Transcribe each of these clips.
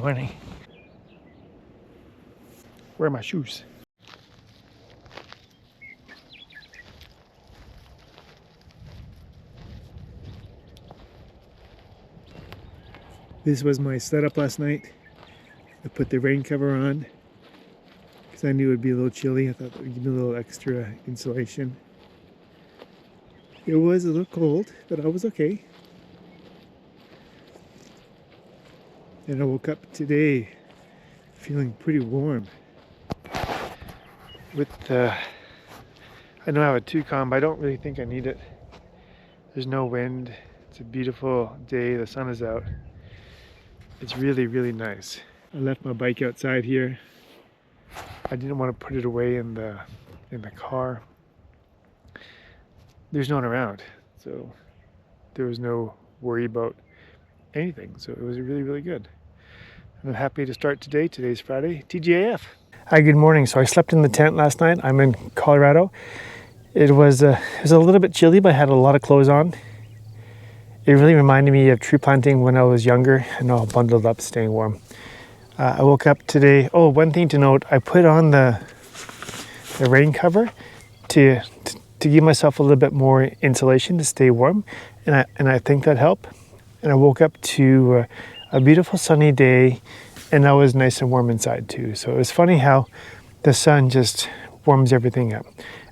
morning. Where are my shoes? This was my setup last night. I put the rain cover on because I knew it would be a little chilly. I thought that would give me a little extra insulation. It was a little cold, but I was okay. And I woke up today feeling pretty warm. I know I have a 2-com, but I don't really think I need it. There's no wind. It's a beautiful day. The sun is out. It's really, really nice. I left my bike outside here. I didn't want to put it away in the car. There's no one around, so there was no worry about anything. So it was really, really good. And I'm happy to start today. Today's Friday, TGIF. Hi, good morning. So I slept in the tent last night. I'm in Colorado. It was a little bit chilly, but I had a lot of clothes on. It really reminded me of tree planting when I was younger and all bundled up, staying warm. I woke up today. Oh, one thing to note, I put on the rain cover to give myself a little bit more insulation to stay warm, and I think that helped. And I woke up to a beautiful sunny day, and I was nice and warm inside too. So it was funny how the sun just warms everything up.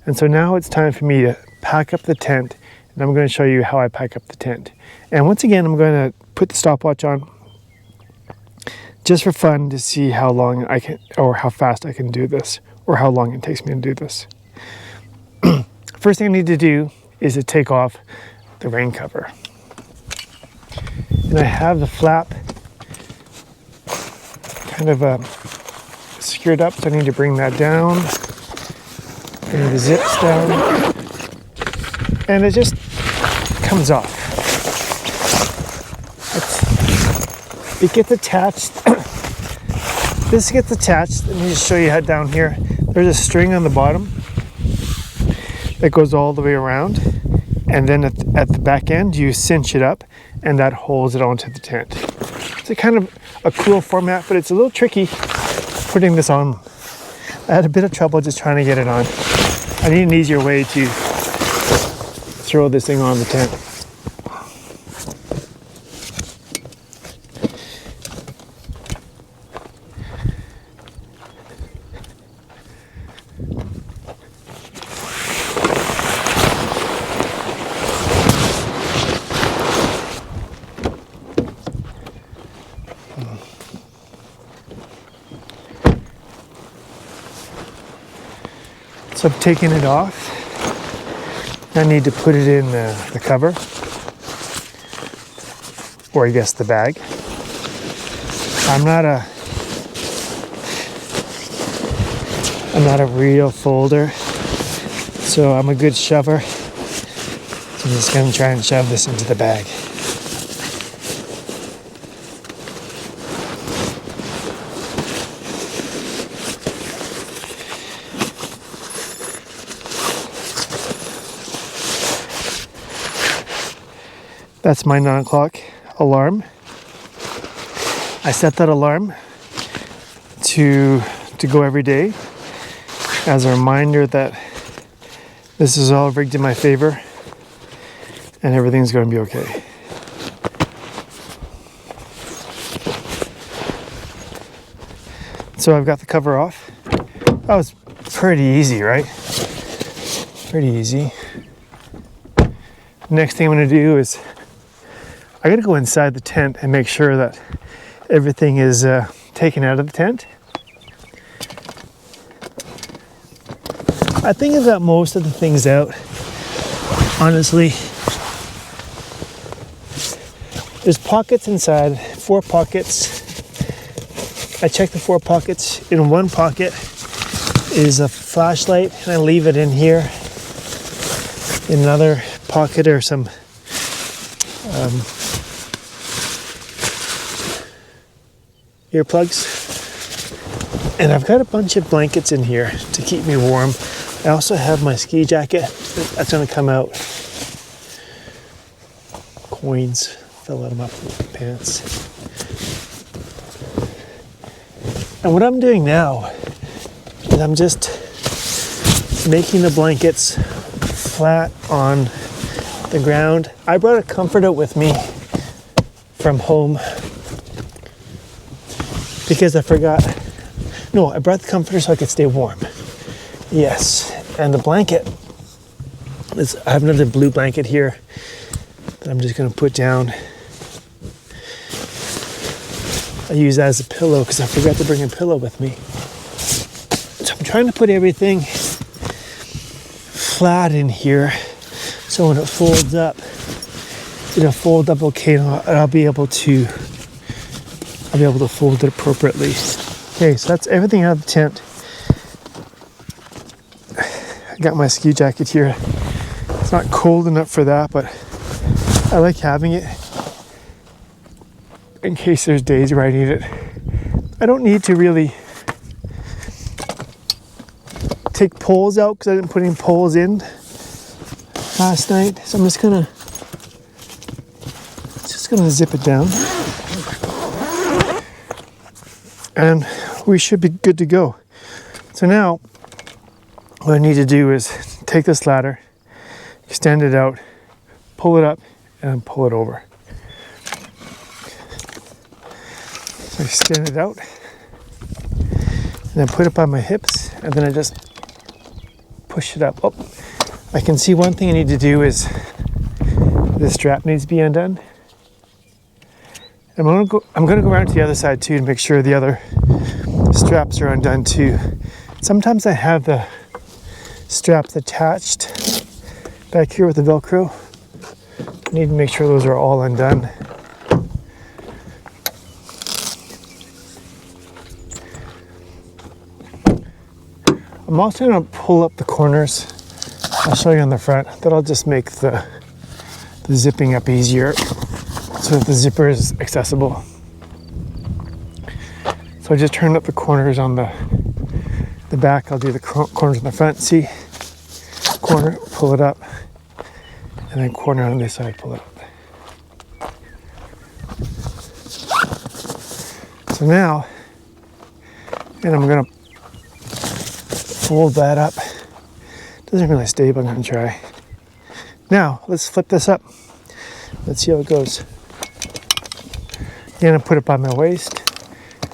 And so now it's time for me to pack up the tent, and I'm going to show you how I pack up the tent. And once again, I'm going to put the stopwatch on just for fun to see how long I can, or how fast I can do this, or how long it takes me to do this. First thing I need to do is to take off the rain cover. And I have the flap kind of secured up, so I need to bring that down. Bring the zips down. And it just comes off. It gets attached. This gets attached. Let me just show you how down here. There's a string on the bottom that goes all the way around. And then at the back end, you cinch it up, and that holds it onto the tent. It's a kind of a cool format, but it's a little tricky putting this on. I had a bit of trouble just trying to get it on. I need an easier way to throw this thing on the tent. So I've taken it off. I need to put it in the cover, or I guess the bag. I'm not a real folder, so I'm a good shover. So I'm just gonna try and shove this into the bag. That's my 9 o'clock alarm. I set that alarm to go every day as a reminder that this is all rigged in my favor and everything's going to be okay. So I've got the cover off. That was pretty easy, right? Pretty easy. Next thing I'm going to do is I gotta go inside the tent and make sure that everything is taken out of the tent. I think I've got most of the things out. Honestly, there's pockets inside, 4 pockets. I check the 4 pockets. In one pocket is a flashlight, and I leave it in here. In another pocket are some earplugs, and I've got a bunch of blankets in here to keep me warm. I also have my ski jacket that's going to come out. Coins fell out of my pants. And what I'm doing now is I'm just making the blankets flat on the ground. I brought a comforter with me from home because I forgot. No, I brought the comforter so I could stay warm. Yes, and the blanket is, I have another blue blanket here that I'm just gonna put down. I use that as a pillow because I forgot to bring a pillow with me. So I'm trying to put everything flat in here so when it folds up, it'll fold up okay, and I'll be able to fold it appropriately. Okay, so that's everything out of the tent. I got my ski jacket here. It's not cold enough for that, but I like having it in case there's days where I need it. I don't need to really take poles out because I didn't put any poles in last night. So I'm just gonna zip it down. And we should be good to go. So now what I need to do is take this ladder, extend it out, pull it up, and pull it over. So I extend it out, and then put it by my hips, and then I just push it up. Oh, I can see one thing I need to do is this strap needs to be undone. I'm gonna go around to the other side too to make sure the other straps are undone too. Sometimes I have the straps attached back here with the Velcro. I need to make sure those are all undone. I'm also going to pull up the corners. I'll show you on the front. That'll just make the zipping up easier so that the zipper is accessible. So I just turned up the corners on the back. I'll do the corners on the front. See? Corner, pull it up. And then corner on this side, pull it up. So now, and I'm going to fold that up. Doesn't really stay, but I'm going to try. Now, let's flip this up. Let's see how it goes. Again, I put it by my waist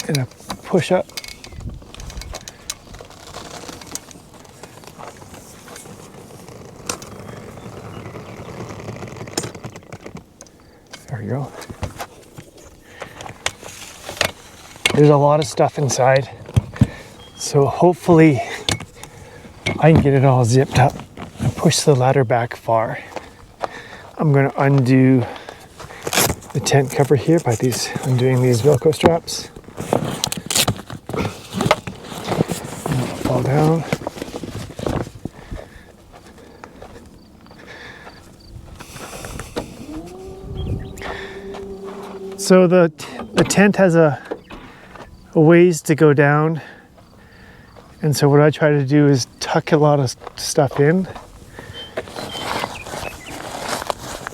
and I push up. There we go. There's a lot of stuff inside, so hopefully I can get it all zipped up and push the ladder back far. I'm going to undo the tent cover here by undoing these Velcro straps. And it'll fall down. So the tent has a ways to go down, and so what I try to do is tuck a lot of stuff in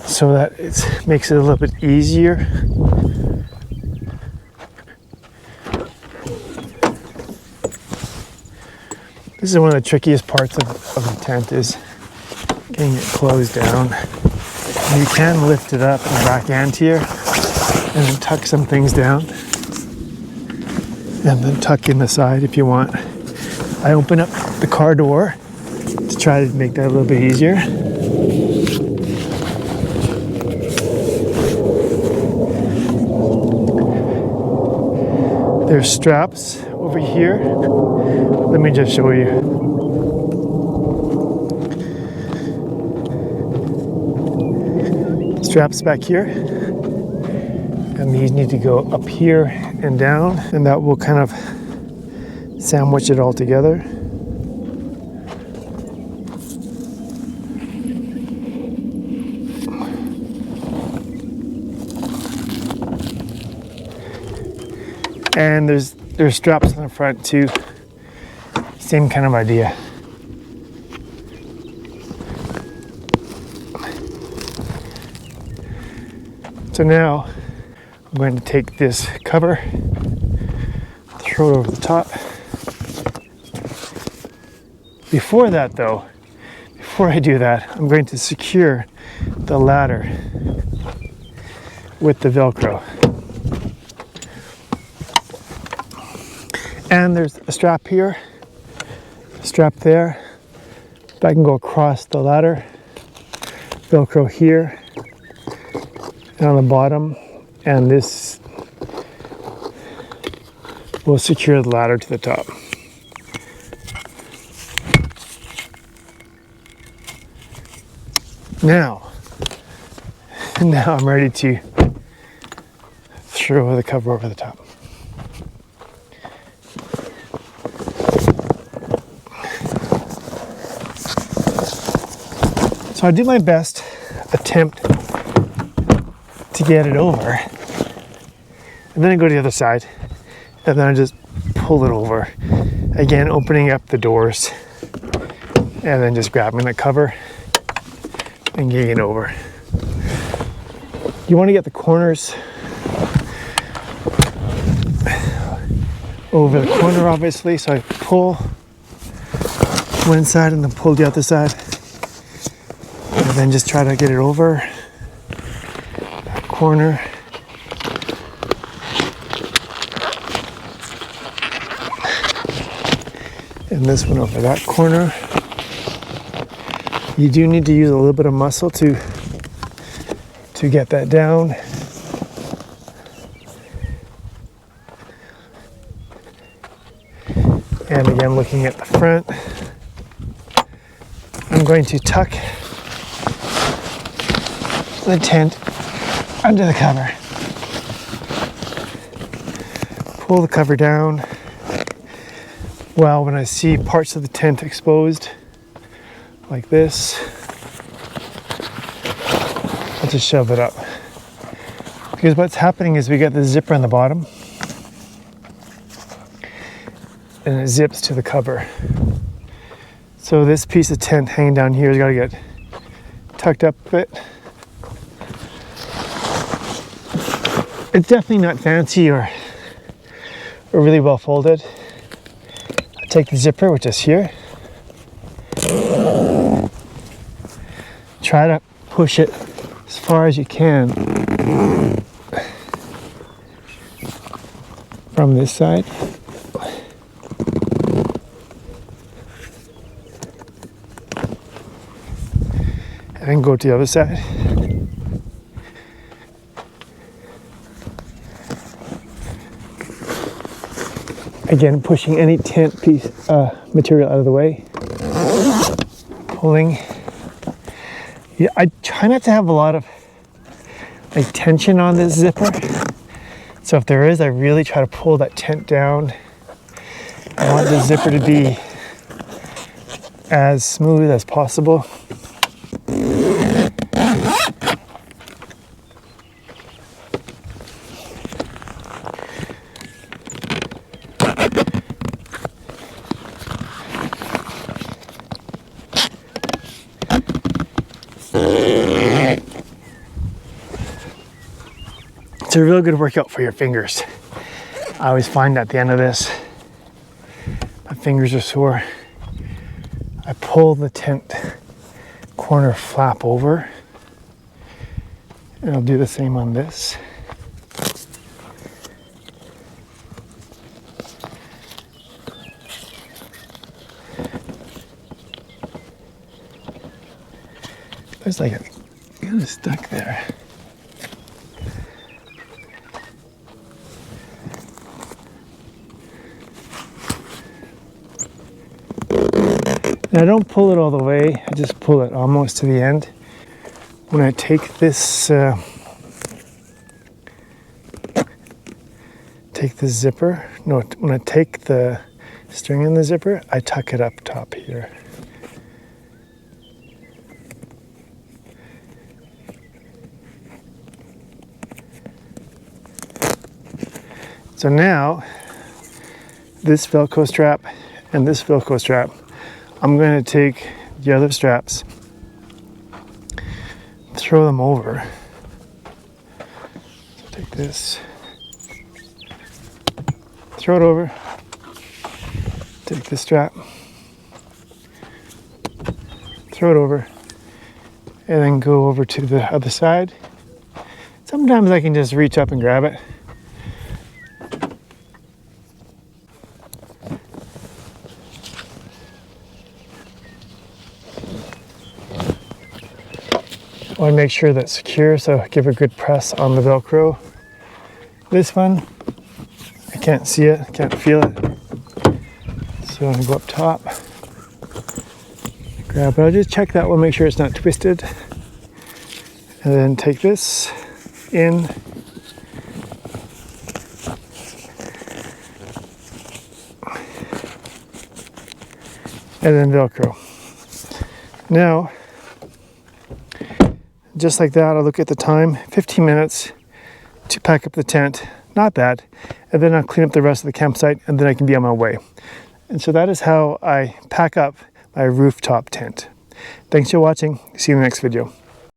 so that it makes it a little bit easier. This is one of the trickiest parts of the tent, is getting it closed down. And you can lift it up and back end here and then tuck some things down and then tuck in the side if you want. I open up the car door to try to make that a little bit easier. There's straps over here. Let me just show you. Straps back here. And these need to go up here and down, and that will kind of sandwich it all together. And there's straps on the front too. Same kind of idea. So now I'm going to take this cover, throw it over the top. Before that though, before I do that, I'm going to secure the ladder with the Velcro. And there's a strap here, a strap there. I can go across the ladder, Velcro here, and on the bottom, and this will secure the ladder to the top. Now I'm ready to throw the cover over the top. So I do my best attempt to get it over, and then I go to the other side, and then I just pull it over, again opening up the doors, and then just grabbing the cover and getting it over. You want to get the corners over the corner, obviously, so I pull one side and then pull the other side, and then just try to get it over that corner. And this one over that corner. You do need to use a little bit of muscle to get that down. And again, looking at the front, I'm going to tuck the tent under the cover. Pull the cover down. Well, when I see parts of the tent exposed, like this, I'll just shove it up. Because what's happening is we get the zipper on the bottom, and it zips to the cover. So this piece of tent hanging down here has got to get tucked up a bit. It's definitely not fancy or really well folded. I take the zipper, which is here, try to push it as far as you can from this side. And then go to the other side. Again, pushing any tent piece material out of the way. Pulling. Yeah, I try not to have a lot of tension on this zipper. So if there is, I really try to pull that tent down. I want the zipper to be as smooth as possible. It's a real good workout for your fingers. I always find at the end of this, my fingers are sore. I pull the tent corner flap over, and I'll do the same on this. There's like a kind of stuck there. Now I don't pull it all the way, I just pull it almost to the end. When I take this zipper, no, when I take the string in the zipper, I tuck it up top here. So now, this Velcro strap and this Velcro strap, I'm going to take the other straps, throw them over. So take this, throw it over, take the strap, throw it over, and then go over to the other side. Sometimes I can just reach up and grab it. I want to make sure that's secure, so give a good press on the Velcro. This one, I can't see it, I can't feel it. So I'm going to go up top, grab it. I'll just check that one, make sure it's not twisted. And then take this in. And then Velcro. Now, just like that, I'll look at the time, 15 minutes to pack up the tent, not bad, and then I'll clean up the rest of the campsite and then I can be on my way. And so that is how I pack up my rooftop tent. Thanks for watching, see you in the next video.